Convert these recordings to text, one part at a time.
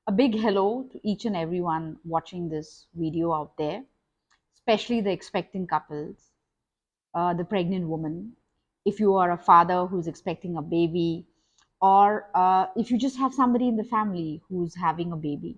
A big hello to each and everyone watching this video out there, especially the expecting couples, the pregnant woman. If you are a father who's expecting a baby, or if you just have somebody in the family who's having a baby,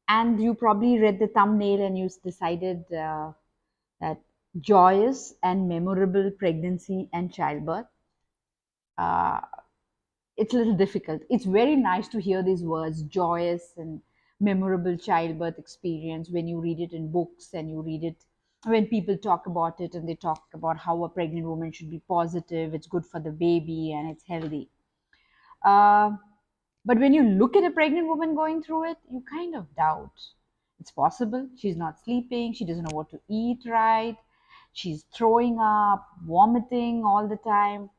and you probably read the thumbnail and you decided that joyous and memorable pregnancy and childbirth. Uh, it's a little difficult. It's very nice to hear these words, joyous and memorable childbirth experience, when you read it in books and you read it when people talk about it and they talk about how a pregnant woman should be positive, it's good for the baby and it's healthy. Uh, but when you look at a pregnant woman going through it, you kind of doubt. It's possible. She's not sleeping. She doesn't know what to eat right. She's throwing up, vomiting all the time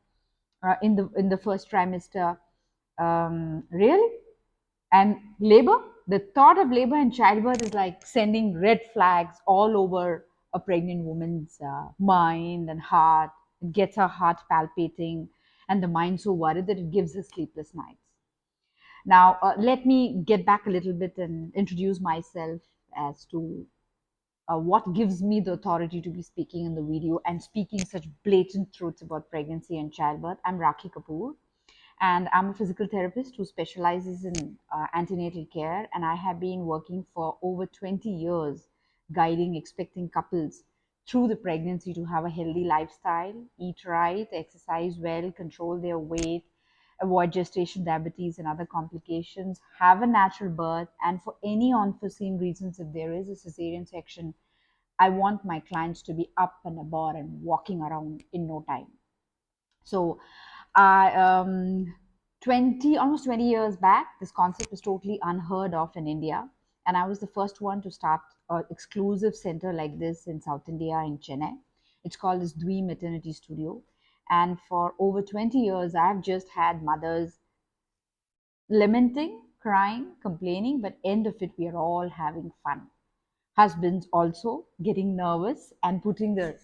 in the first trimester. Really? And labor, the thought of labor and childbirth is like sending red flags all over a pregnant woman's mind and heart. It gets her heart palpitating and the mind so worried that it gives her sleepless nights. Now, let me get back a little bit and introduce myself as to what gives me the authority to be speaking in the video and speaking such blatant truths about pregnancy and childbirth. I'm Rakhi Kapoor, and I'm a physical therapist who specializes in antenatal care. And I have been working for over 20 years guiding expecting couples through the pregnancy to have a healthy lifestyle, eat right, exercise well, control their weight, avoid gestation diabetes and other complications, have a natural birth, and for any unforeseen reasons, if there is a cesarean section, I want my clients to be up and about and walking around in no time. So, I 20 almost 20 years back, this concept was totally unheard of in India, and I was the first one to start an exclusive center like this in South India in Chennai. It's called this Dwi Maternity Studio, and for over 20 years, I've just had mothers lamenting, crying, complaining, but end of it, we are all having fun. Husbands also getting nervous and putting the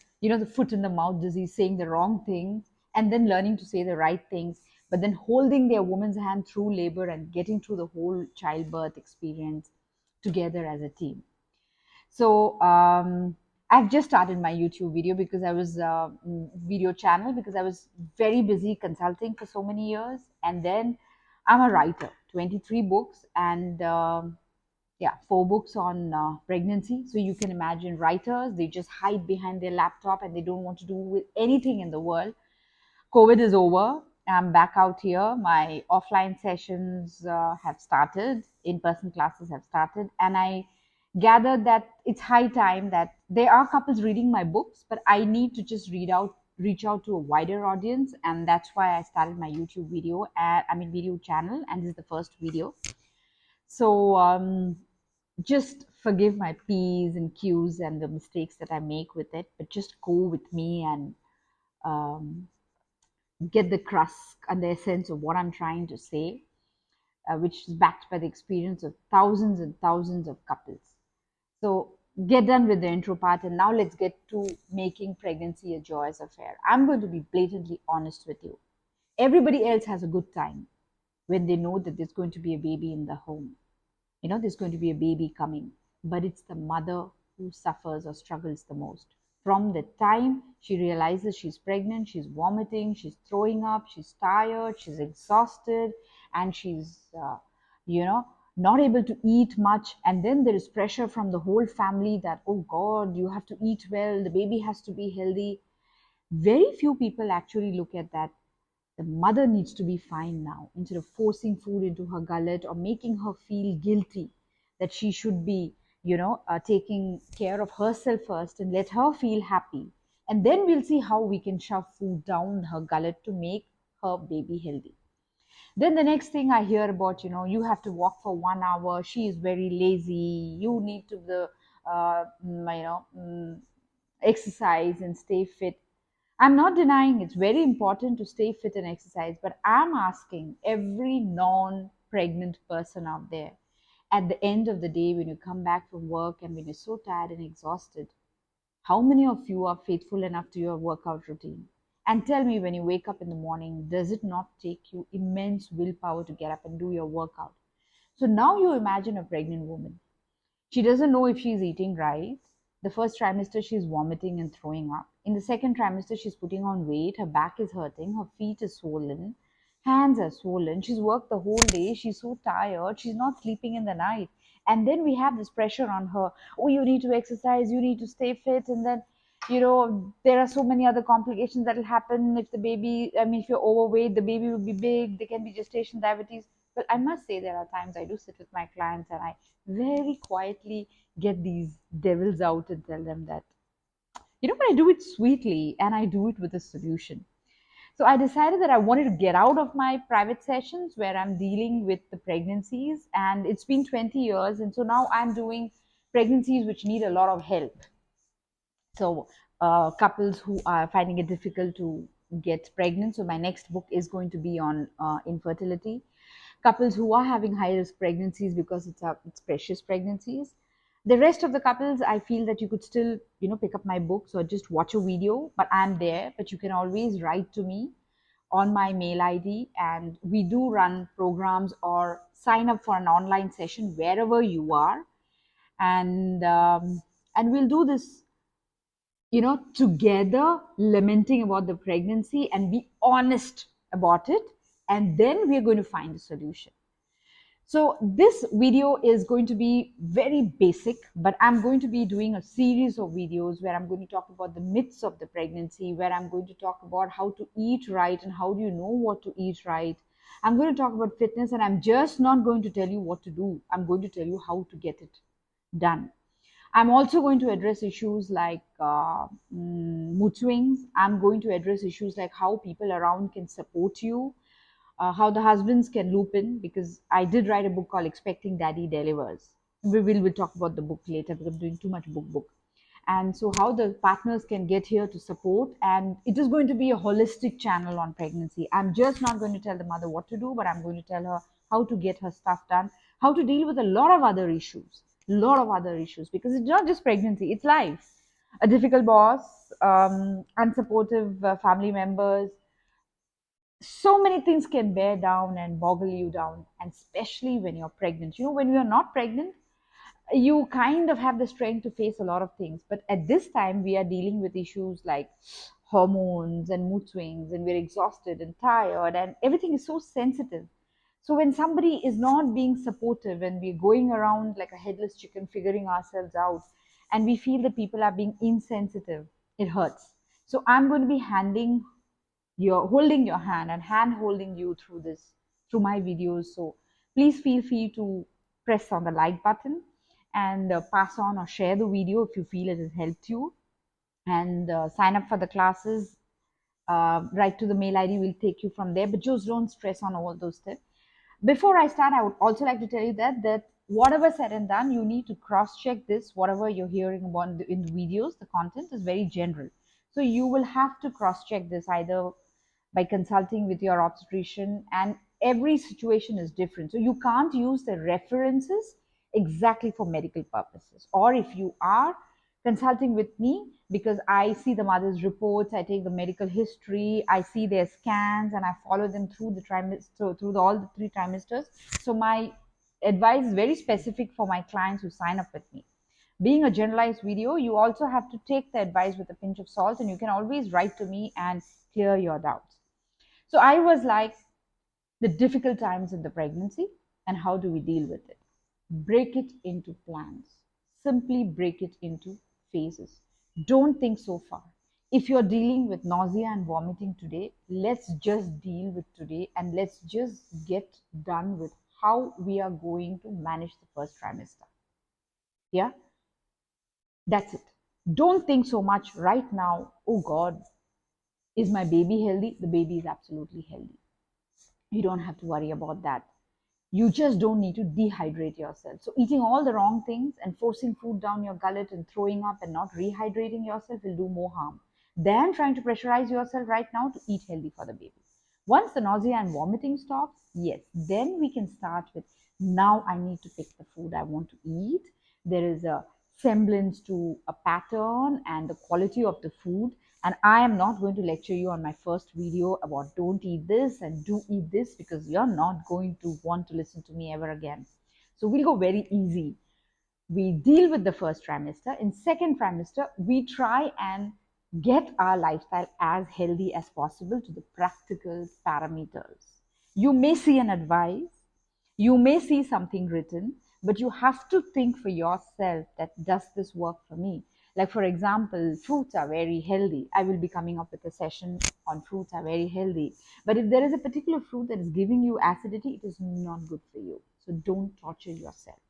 foot in the mouth disease, saying the wrong things and then learning to say the right things, but then holding their woman's hand through labor and getting through the whole childbirth experience together as a team. So I've just started my YouTube video because I was video channel because I was very busy consulting for so many years, and then I'm a writer, 23 books, and yeah, 4 books on pregnancy. So you can imagine writers, they just hide behind their laptop and they don't want to do with anything in the world. COVID is over. I'm back out here. My offline sessions have started, in person classes have started, and I gathered that it's high time that there are couples reading my books, but I need to just reach out to a wider audience, and that's why I started my YouTube video, video channel, and this is the first video. So just forgive my P's and Q's and the mistakes that I make with it, but just go with me and um, get the crust and the essence of what I'm trying to say, which is backed by the experience of thousands and thousands of couples. So get done with the intro part, and now let's get to making pregnancy a joyous affair. I'm going to be blatantly honest with you. Everybody else has a good time when they know that there's going to be a baby in the home. There's going to be a baby coming, but it's the mother who suffers or struggles the most. From the time she realizes she's pregnant, she's vomiting, she's throwing up, she's tired, she's exhausted, and she's you know not able to eat much. And then there is pressure from the whole family that, oh god, you have to eat well, the baby has to be healthy. Very few people actually look at that the mother needs to be fine now, instead of forcing food into her gullet or making her feel guilty that she should be, taking care of herself first and let her feel happy. And then we'll see how we can shove food down her gullet to make her baby healthy. Then the next thing I hear about, you have to walk for 1 hour. She is very lazy. You need to exercise and stay fit. I'm not denying it's very important to stay fit and exercise, but I'm asking every non pregnant person out there, at the end of the day, when you come back from work and when you're so tired and exhausted, how many of you are faithful enough to your workout routine? And tell me, when you wake up in the morning, does it not take you immense willpower to get up and do your workout? So now you imagine a pregnant woman. She doesn't know if she's eating right. The first trimester, she's vomiting and throwing up. In the second trimester, she's putting on weight. Her back is hurting. Her feet is swollen. Hands are swollen. She's worked the whole day. She's so tired. She's not sleeping in the night. And then we have this pressure on her. Oh, you need to exercise. You need to stay fit. And then, there are so many other complications that will happen if the baby, I mean, if you're overweight, the baby will be big. There can be gestation diabetes. But I must say, there are times I do sit with my clients and I very quietly get these devils out and tell them that, but I do it sweetly and I do it with a solution. So I decided that I wanted to get out of my private sessions where I'm dealing with the pregnancies, and it's been 20 years. And so now I'm doing pregnancies which need a lot of help. So, couples who are finding it difficult to get pregnant. So, my next book is going to be on infertility. Couples who are having high risk pregnancies because it's precious pregnancies. The rest of the couples, I feel that you could still, pick up my books or just watch a video, but I'm there. But you can always write to me on my mail ID, and we do run programs or sign up for an online session wherever you are, and we'll do this together, lamenting about the pregnancy and be honest about it. And then we're going to find a solution. So, this video is going to be very basic, but I'm going to be doing a series of videos where I'm going to talk about the myths of the pregnancy, where I'm going to talk about how to eat right and how do you know what to eat right. I'm going to talk about fitness, and I'm just not going to tell you what to do, I'm going to tell you how to get it done. I'm also going to address issues like mood swings. I'm going to address issues like how people around can support you, how the husbands can loop in, because I did write a book called Expecting Daddy Delivers. We'll talk about the book later because I'm doing too much book. And so how the partners can get here to support. And it is going to be a holistic channel on pregnancy. I'm just not going to tell the mother what to do, but I'm going to tell her how to get her stuff done, how to deal with a lot of other issues, because it's not just pregnancy, it's life. A difficult boss, unsupportive family members, so many things can bear down and boggle you down, and especially when you're pregnant. When you're not pregnant, you kind of have the strength to face a lot of things. But at this time, we are dealing with issues like hormones and mood swings, and we're exhausted and tired, and everything is so sensitive. So when somebody is not being supportive and we're going around like a headless chicken figuring ourselves out, and we feel that people are being insensitive, it hurts. So I'm going to be holding your hand and hand holding you through this, through my videos. So please feel free to press on the like button and pass on or share the video if you feel it has helped you, and sign up for the classes. Write to the mail ID, we'll take you from there, but just don't stress on all those steps. Before I start, I would also like to tell you that whatever said and done, you need to cross check this. Whatever you're hearing about in the videos, the content is very general, so you will have to cross check this either by consulting with your obstetrician, and every situation is different, so you can't use the references exactly for medical purposes. Or if you are consulting with me, because I see the mother's reports, I take the medical history, I see their scans, and I follow them through the trimester, all the 3 trimesters. So my advice is very specific for my clients who sign up with me. Being a generalized video, you also have to take the advice with a pinch of salt, and you can always write to me and clear your doubts. So I was like, the difficult times in the pregnancy and how do we deal with it? Break it into plans. Simply break it into phases. Don't think so far. If you're dealing with nausea and vomiting today, let's just deal with today, and let's just get done with how we are going to manage the first trimester. Yeah, that's it. Don't think so much right now. Oh God, is my baby healthy? The baby is absolutely healthy. You don't have to worry about that. You just don't need to dehydrate yourself. So eating all the wrong things and forcing food down your gullet and throwing up and not rehydrating yourself will do more harm than trying to pressurize yourself right now to eat healthy for the baby. Once the nausea and vomiting stops, yes, then we can start with, now I need to pick the food I want to eat. There is a semblance to a pattern and the quality of the food. And I am not going to lecture you on my first video about don't eat this and do eat this, because you're not going to want to listen to me ever again. So we'll go very easy. We deal with the first trimester. In second trimester, we try and get our lifestyle as healthy as possible to the practical parameters. You may see an advice, you may see something written, but you have to think for yourself that does this work for me? Like, for example, fruits are very healthy. I will be coming up with a session on fruits are very healthy. But if there is a particular fruit that is giving you acidity, it is not good for you. So don't torture yourself.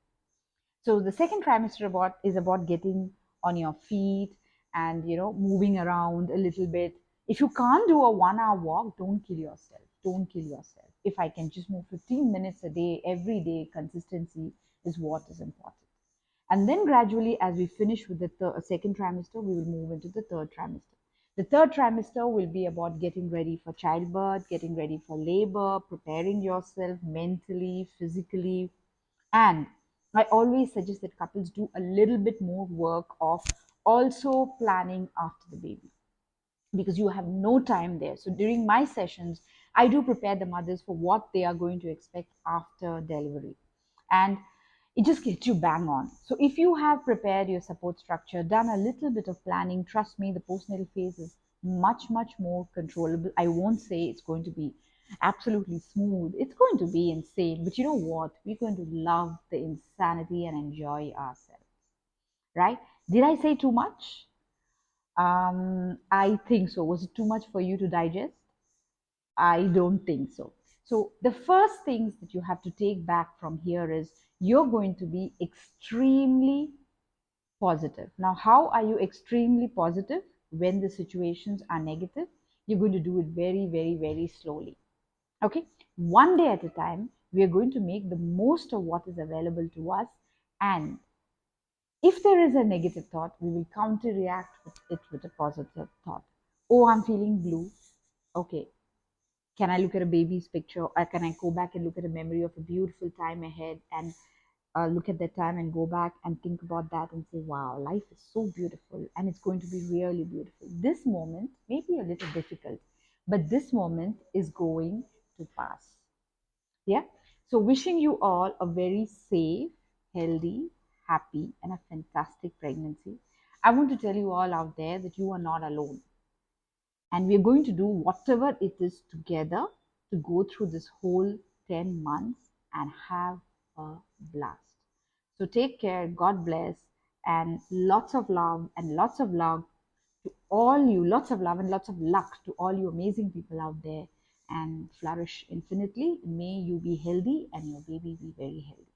So the second trimester is about getting on your feet and moving around a little bit. If you can't do a 1 hour walk, don't kill yourself. Don't kill yourself. If I can just move 15 minutes a day, every day, consistency is what is important. And then gradually, as we finish with the second trimester, we will move into the third trimester. The third trimester will be about getting ready for childbirth, getting ready for labor, preparing yourself mentally, physically, and I always suggest that couples do a little bit more work of also planning after the baby because you have no time there. So during my sessions, I do prepare the mothers for what they are going to expect after delivery. And it just gets you bang on. So if you have prepared your support structure, done a little bit of planning, trust me, the postnatal phase is much, much more controllable. I won't say it's going to be absolutely smooth. It's going to be insane. But you know what? We're going to love the insanity and enjoy ourselves. Right? Did I say too much? I think so. Was it too much for you to digest? I don't think so. So, the first things that you have to take back from here is you're going to be extremely positive. Now, how are you extremely positive when the situations are negative? You're going to do it very, very, very slowly. Okay, one day at a time, we are going to make the most of what is available to us. And if there is a negative thought, we will counter react with it with a positive thought. Oh, I'm feeling blue. Okay, can I look at a baby's picture, or can I go back and look at a memory of a beautiful time ahead and look at that time and go back and think about that and say, wow, life is so beautiful and it's going to be really beautiful. This moment may be a little difficult, but this moment is going to pass. Yeah. So, wishing you all a very safe, healthy, happy, and a fantastic pregnancy. I want to tell you all out there that you are not alone. And we're going to do whatever it is together to go through this whole 10 months and have a blast. So take care, God bless, and lots of love and lots of love to all you, lots of love and lots of luck to all you amazing people out there, and flourish infinitely. May you be healthy and your baby be very healthy.